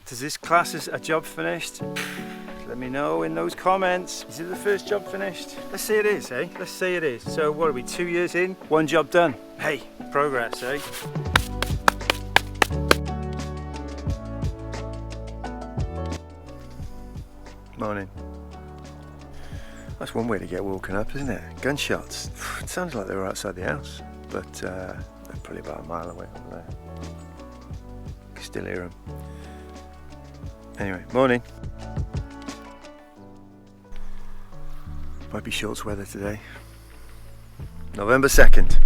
Does this class as a job finished? Let me know in those comments. Is it the first job finished? Let's say it is, eh? Let's say it is. So what are we, 2 years in? One job done. Hey, progress, eh? Morning. That's one way to get woken up, isn't it? Gunshots. It sounds like they were outside the house, but they're probably about a mile away over there. You can still hear them. Anyway, morning. Might be shorts weather today. November 2nd.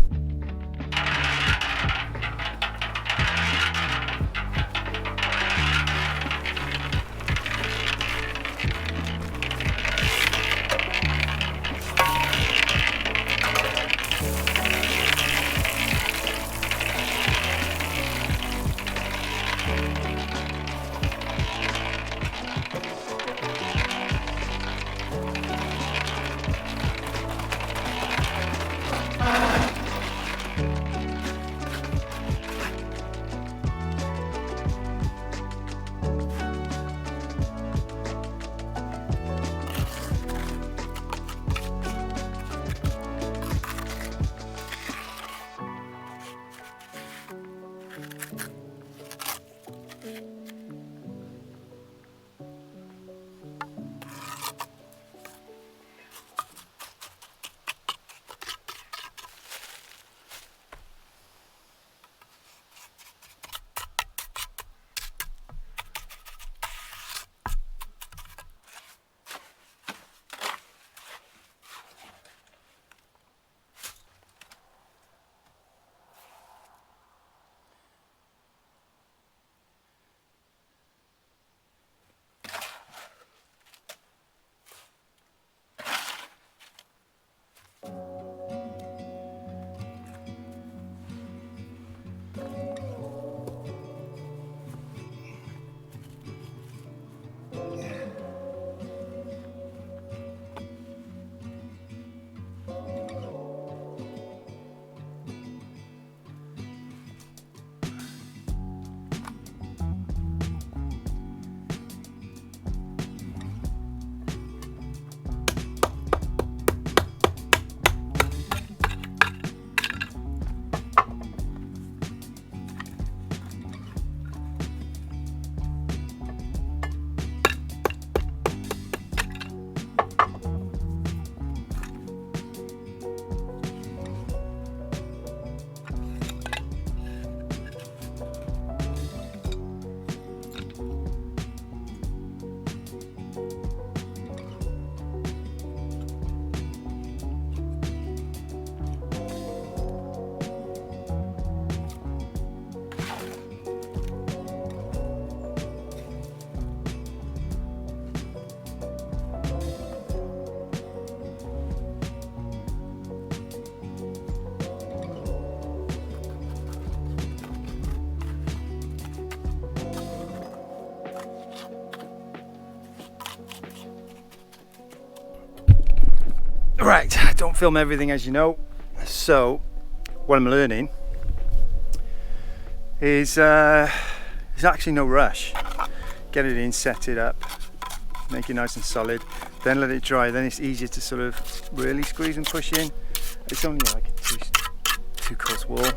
Right, I don't film everything, as you know, so what I'm learning is there's actually no rush. Get it in, set it up, make it nice and solid, then let it dry, then it's easier to sort of really squeeze and push in. It's only like a two course wall,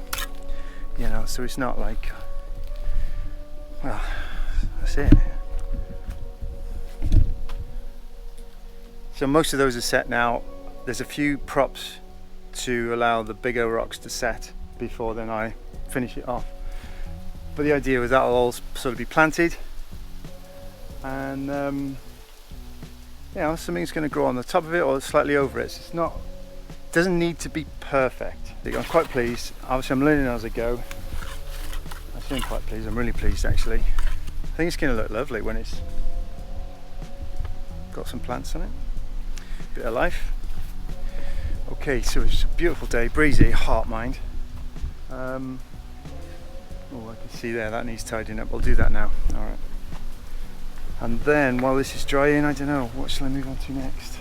you know, so it's not like, well, that's it. So most of those are set now. There's a few props to allow the bigger rocks to set before then I finish it off. But the idea was that'll all sort of be planted, and you know, something's going to grow on the top of it or slightly over it. So it's not, doesn't need to be perfect. I'm quite pleased. Obviously I'm learning as I go. I'm quite pleased. I'm really pleased actually. I think it's going to look lovely when it's got some plants on it. Bit of life. Okay, so it's a beautiful day, breezy, hot mind. Oh, I can see there, that needs tidying up. We'll do that now. Alright. And then while this is drying, I don't know, what shall I move on to next?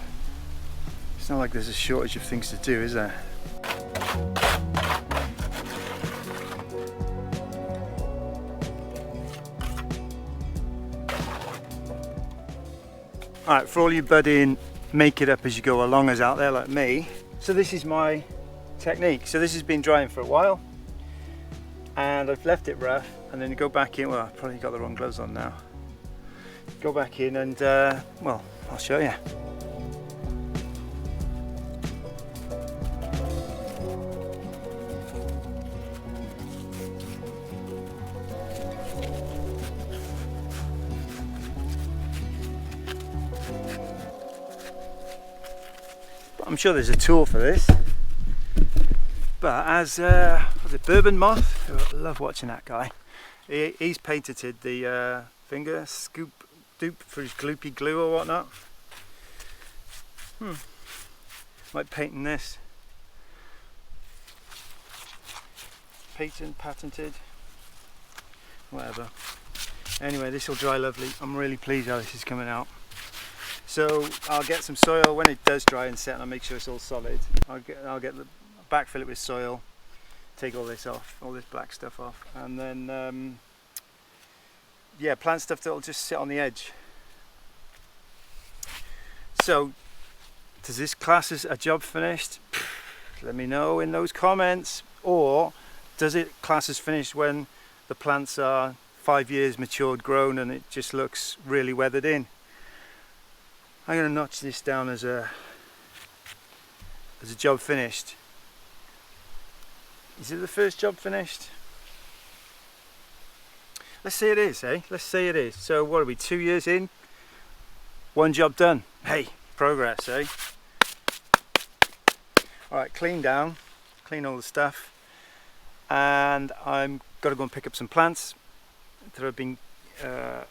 It's not like there's a shortage of things to do, is there? Alright, for all you budding, make it up as you go alongers out there like me. So this is my technique. So this has been drying for a while and I've left it rough, and then you go back in. Well, I've probably got the wrong gloves on now. Go back in and well, I'll show you. I'm sure there's a tool for this, but as was it Bourbon Moth? I love watching that guy. He's patented the finger scoop dupe for his gloopy glue or whatnot. Like painting this. Patented, whatever. Anyway, this will dry lovely. I'm really pleased how this is coming out. So I'll get some soil when it does dry and set, and I'll make sure it's all solid. I'll backfill it with soil, take all this off, all this black stuff off, and then yeah, plant stuff that'll just sit on the edge. So does this class as a job finished? Let me know in those comments. Or does it class as finished when the plants are 5 years matured, grown, and it just looks really weathered in? I'm going to notch this down as a job finished. Is it the first job finished? Let's say it is, eh? Let's say it is. So what are we, 2 years in? One job done. Hey, progress, eh? Alright, clean down, clean all the stuff, and I'm got to go and pick up some plants that have been, I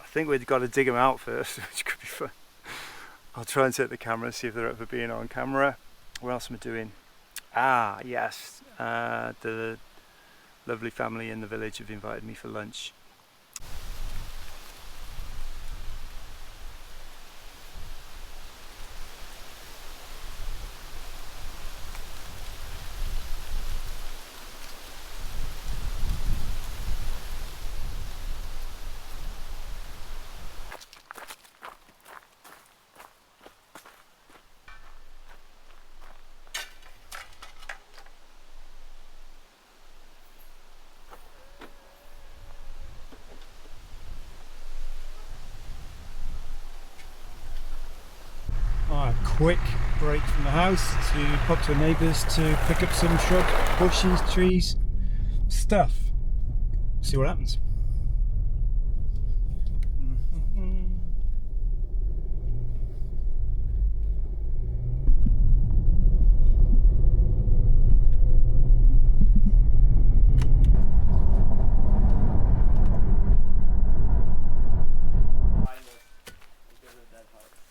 think we've got to dig them out first, which could be fun. I'll try and set the camera, see if they're up for being on camera. What else am I doing? Ah, yes, the lovely family in the village have invited me for lunch. Quick break from the house to pop to a neighbours to pick up some shrub, bushes, trees, stuff. See what happens.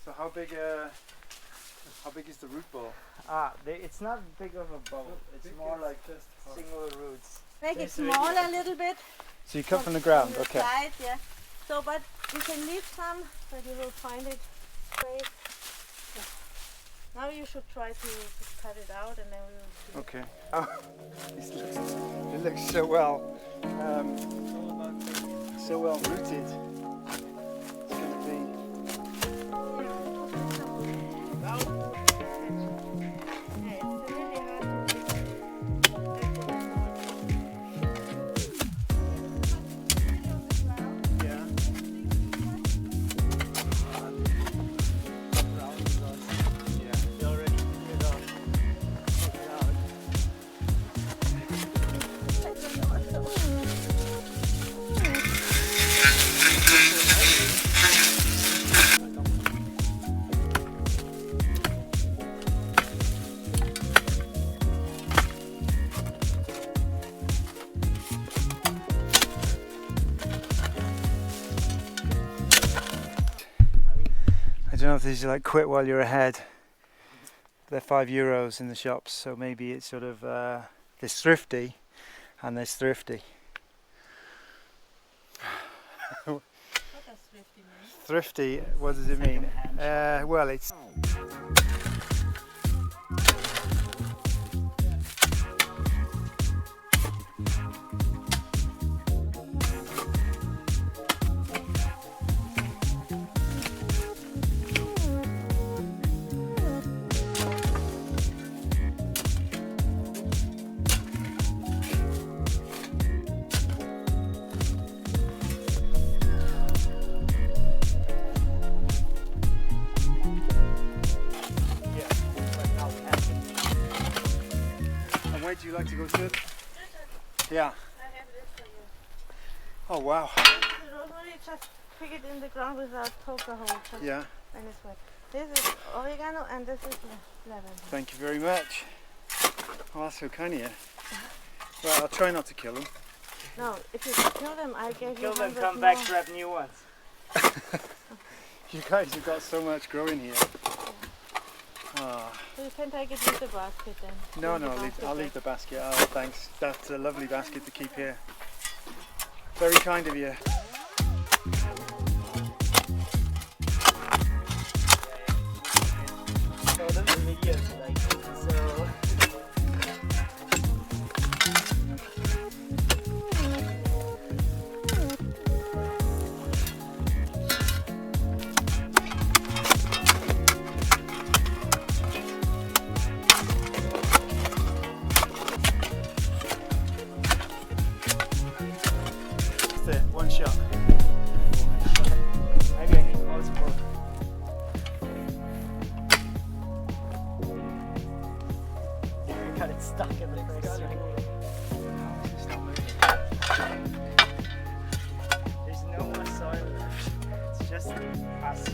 So how big is the root ball? It's not big of a bowl. It's more like just single roots. Make it smaller a little bit. So you cut from the ground, the okay. Side, yeah. So, but you can leave some, but you will find it great. Yeah. Now you should try to cut it out, and then we will see. Okay. Oh, it looks so well, rooted. It's going to be. I don't know if these are like quit while you're ahead. They're €5 in the shops, so maybe it's sort of there's thrifty and there's thrifty. What does thrifty mean? Thrifty, what does it mean? Well, it's like to go to it? Yeah. I have this for you. Oh wow. The rosemary, just pick it in the ground without poker hole. Just Yeah. when it's wet. This is oregano and this is lavender. Thank you very much. Oh, that's so kind of you. Well, I'll try not to kill them. No, if you kill them, I give you Kill them, 100 come back, more. grab new ones. You guys have got so much growing here. Oh. So you can take it with the basket then. No, Bring the basket I'll back. leave the basket. Oh, thanks. That's a lovely basket to keep here. Very kind of you. So the videos like so. That's it. One shot. Maybe I need multiple. We got it stuck in the first string. There's no more soil left. It's just us.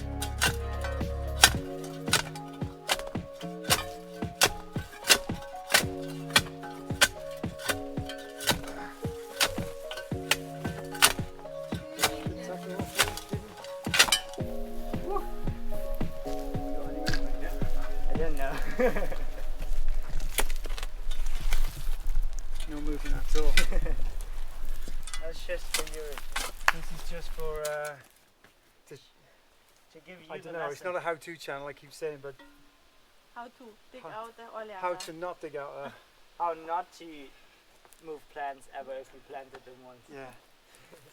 I don't know. No movement at all. That's just for you. This is just for, To give you I the don't know, it's lesson. not a how-to channel, I keep saying, but How to dig out the oleander. how to not dig out a... How not to move plants ever if we planted them once. Yeah.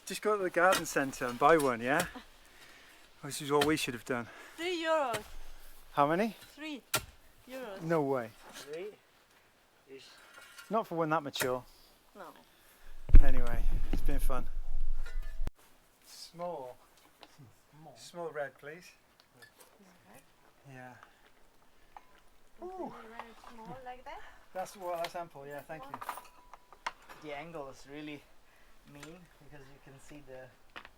Just go to the garden centre and buy one, yeah? This is what we should have done. €3. How many? €3. No way. 3 ish. Not for one that mature. No. Anyway, it's been fun. Small. Small red, please. Yeah. Ooh. Very small like that. That's ample, yeah, thank you. The angle is really mean because you can see the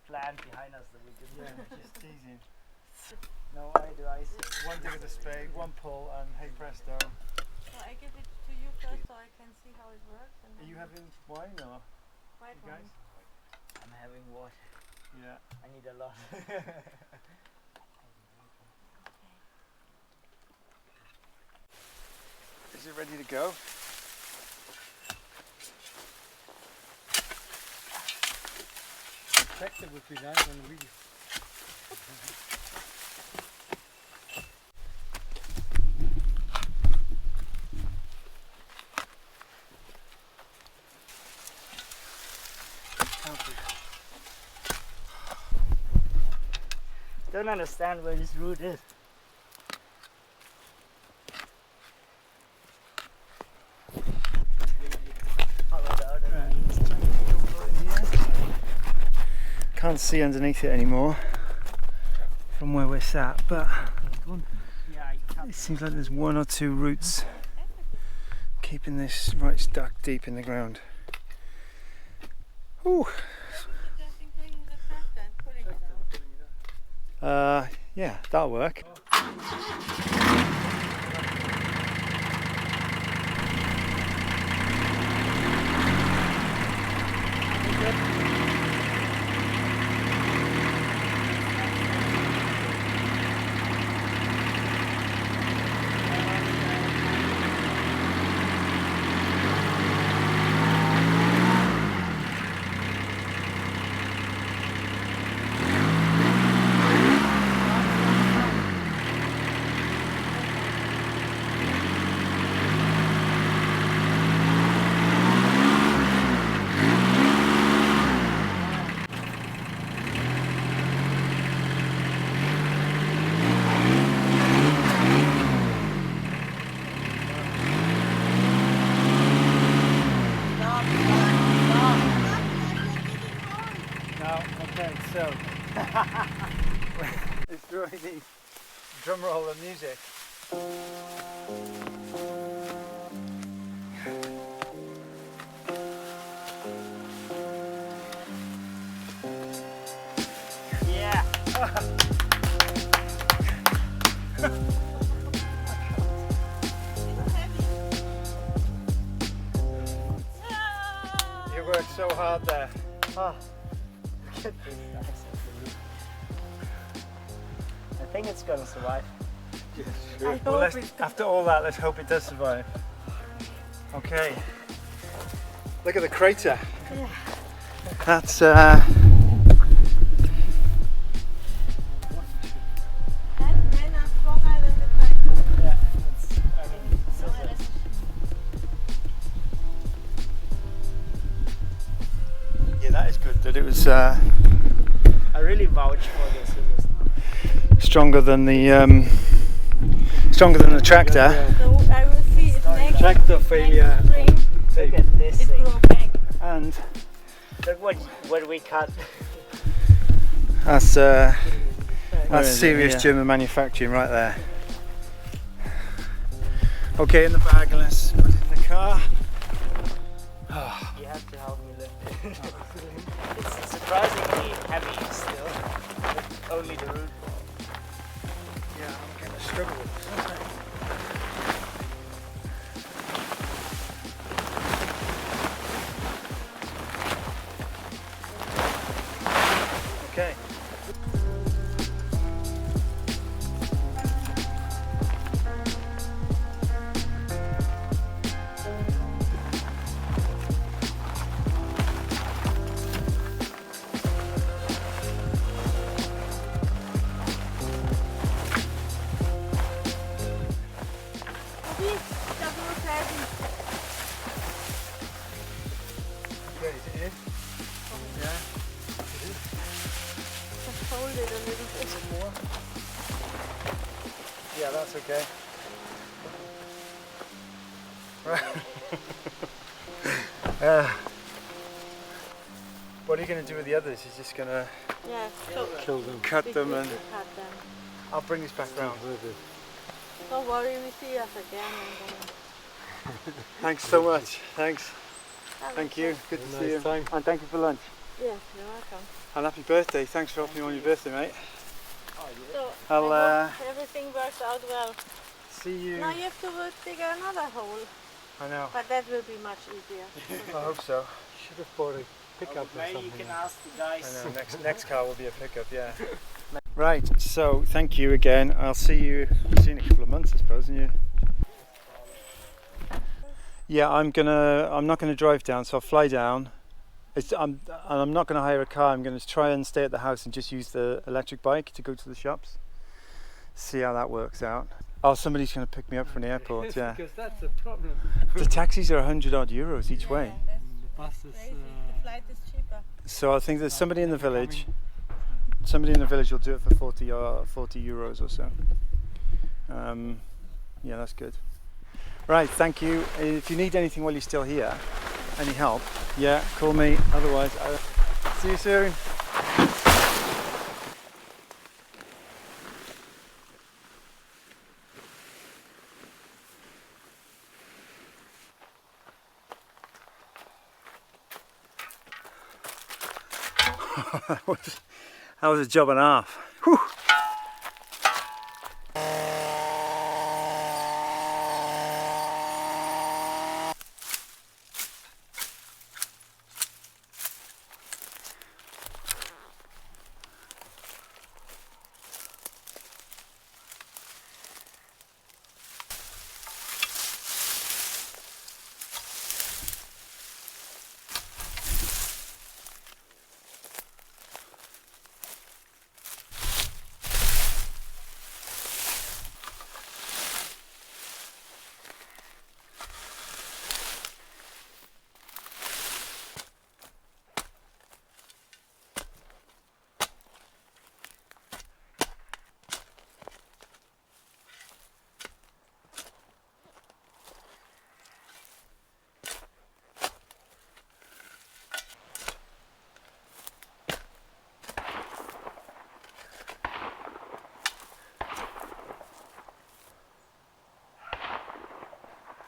plant behind us that we did. Yeah, just teasing. No eye do I see. One dig with a spade, one pull, and hey presto. So I give it to you first so I can see how it works. And Are then you having wine or white you guys? wine. I'm having water. Yeah. I need a lot. Is it ready to go? Perspective would be nice on the video. Don't understand where this root is. Hollowed out and Can't see underneath it anymore from where we're sat, but yeah, I can't. it seems like there's one or two roots keeping this right stuck deep in the ground. Ooh. Just including the tractor and pulling it out. Yeah, that'll work. Okay, so it's throwing the drum roll and music. You worked so hard there. Oh, look at this nice. I think it's gonna survive. Yes, I well, hope it after all that, let's hope it does survive. Okay. Look at the crater. Yeah. That's And men are stronger than the tractor. Yeah, it's, I mean, scissors. yeah, that is good. That it was I really vouch for the scissors now. stronger than the tractor. So I will see it next, Tractor failure. next spring. Look at this It thing. grow back. And Look what we cut. that's Where that's is it? serious Yeah. German manufacturing right there. Okay, in the bag, let's put it in the car. You have to help me lift it. It's surprisingly heavy still. With only the root. Yeah, I'm going to struggle with this. Okay. Please, double tapping. Okay, is it in? Yeah. Just hold it a little bit. More? Yeah, that's okay. Right. What are you going to do with the others? You're just going to Yeah, so Kill them. cut we them quickly and cut them. I'll bring this back round. Don't worry, we see us again. Thanks so much. Thanks. And Thank you. Good to Have a see you. nice time. And thank you for lunch. Yes, you're welcome. And happy birthday. Thanks for helping me on your birthday, mate. So I'll, I hope everything works out well. See you. Now you have to dig another hole, I know. but that will be much easier. I hope so. Should have bought a pickup or Maybe you something. can ask the I guys. know. Next car will be a pickup. Yeah. Right. So thank you again. I'll see you in a couple of months, I suppose. And you. Yeah, I'm not gonna drive down, so I'll fly down. I'm not gonna hire a car. I'm gonna try and stay at the house and just use the electric bike to go to the shops. See how that works out. Oh, somebody's gonna pick me up from the airport. Yes, Yeah. because that's the problem. The taxis are 100 odd euros each way. Yeah, The bus that's is. crazy. The flight is cheaper. So I think there's somebody in the village. Somebody in the village will do it for 40 euros or so. Yeah, that's good. Right, thank you. If you need anything while you're still here, any help, yeah, call me. Otherwise, I'll see you soon. That was a job and a half. Whew.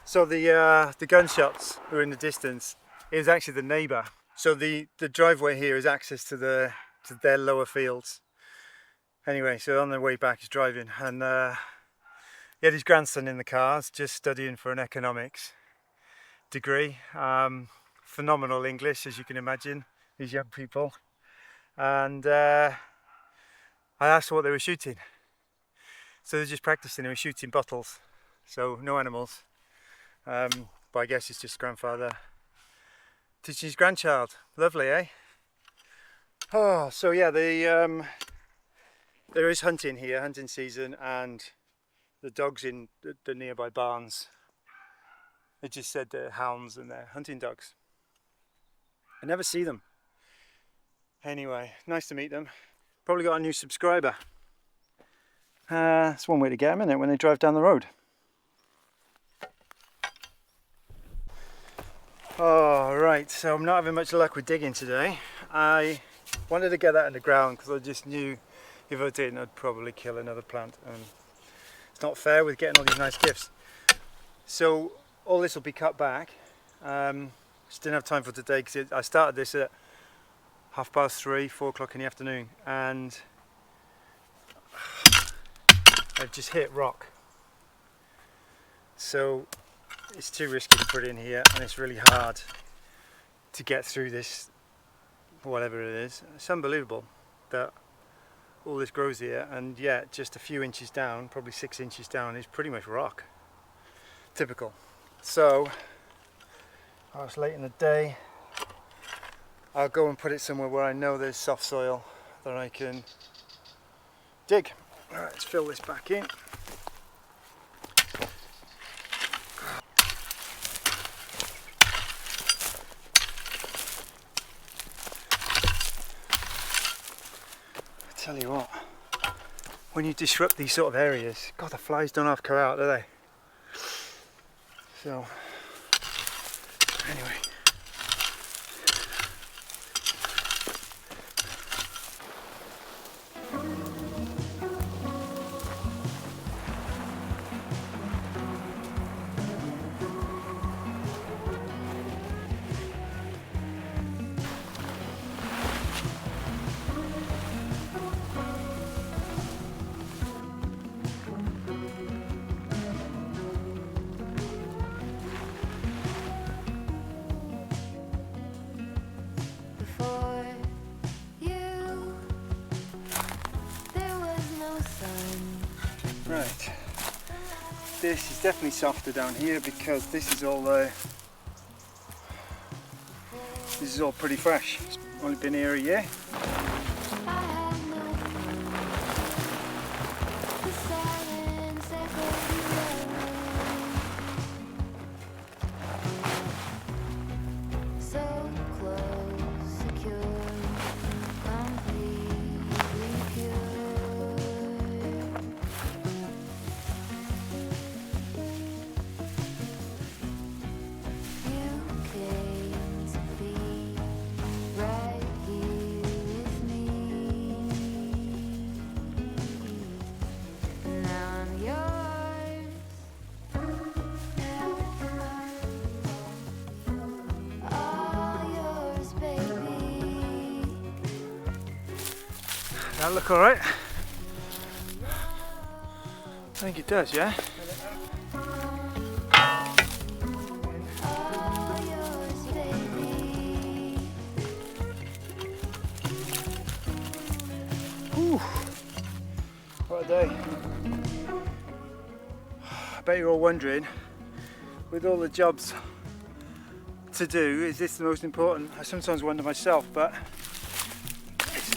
So the gunshots who are in the distance is actually the neighbour. So the driveway here is access to their lower fields. Anyway, so on the way back he's driving, and he had his grandson in the car, just studying for an economics degree. Phenomenal English, as you can imagine, these young people. And I asked what they were shooting. So they're just practicing, they were shooting bottles. So no animals. But I guess it's just grandfather teaching his grandchild. Lovely, eh? Oh, so yeah, there is hunting here, hunting season, and the dogs in the nearby barns, they just said they're hounds and they're hunting dogs. I never see them. Anyway, nice to meet them. Probably got a new subscriber. That's one way to get them, isn't it, when they drive down the road. Oh, right, so I'm not having much luck with digging today. I wanted to get that in the ground because I just knew if I didn't I'd probably kill another plant, and it's not fair with getting all these nice gifts. So all this will be cut back. Just didn't have time for today because I started this at 3:30, 4 o'clock in the afternoon, and I've just hit rock. So it's too risky to put it in here, and it's really hard to get through this, whatever it is. It's unbelievable that all this grows here, and yet just a few inches down, probably 6 inches down, is pretty much rock. Typical. So it's late in the day. I'll go and put it somewhere where I know there's soft soil that I can dig. Alright, let's fill this back in. I tell you what, when you disrupt these sort of areas, God, the flies don't have to come out, do they? So, anyway. Right, this is definitely softer down here because this is all pretty fresh. It's only been here a year. That look alright? I think it does, yeah? Whew. What a day. I bet you're all wondering, with all the jobs to do, is this the most important? I sometimes wonder myself, but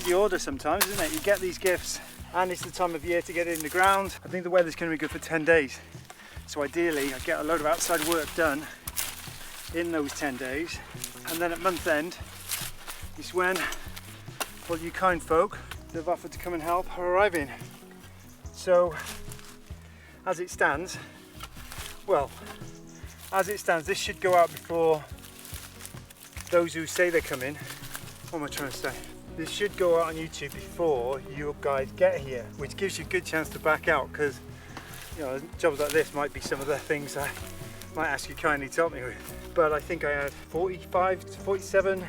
the order sometimes, isn't it? You get these gifts and it's the time of year to get it in the ground. I think the weather's going to be good for 10 days. So ideally I get a load of outside work done in those 10 days. And then at month end is when all you kind folk that have offered to come and help are arriving. So as it stands, this should go out before those who say they're coming. What am I trying to say? This should go out on YouTube before you guys get here, which gives you a good chance to back out, because you know, jobs like this might be some of the things I might ask you kindly to help me with. But I think I had 45 to 47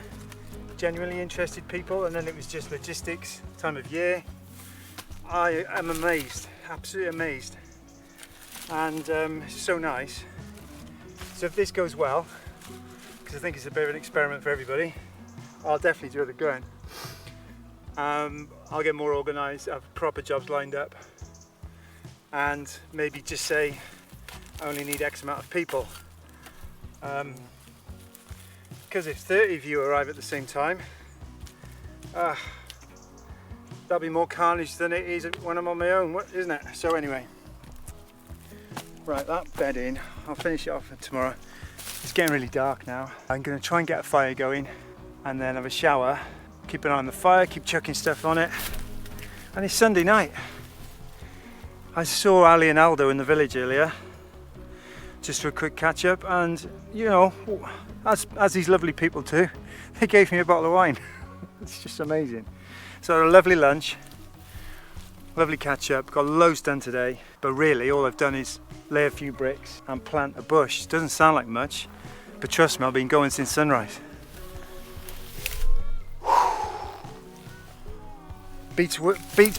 genuinely interested people, and then it was just logistics, time of year, I am amazed, absolutely amazed, and it's so nice. So if this goes well, because I think it's a bit of an experiment for everybody, I'll definitely do it again. I'll get more organised, have proper jobs lined up, and maybe just say I only need X amount of people. Because if 30 of you arrive at the same time, that'll be more carnage than it is when I'm on my own, isn't it? So anyway, right, that bed in, I'll finish it off tomorrow. It's getting really dark now. I'm going to try and get a fire going and then have a shower, keep an eye on the fire, keep chucking stuff on it. And it's Sunday night. I saw Ali and Aldo in the village earlier, just for a quick catch up, and you know, as these lovely people do, they gave me a bottle of wine. It's just amazing. So I had a lovely lunch, lovely catch up, got loads done today, but really all I've done is lay a few bricks and plant a bush. Doesn't sound like much, but trust me, I've been going since sunrise. Beats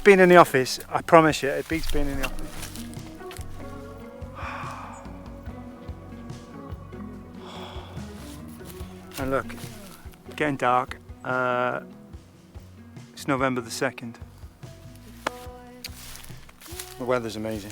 being in the office, I promise you, it beats being in the office. And look, getting dark. It's November the 2nd. The weather's amazing.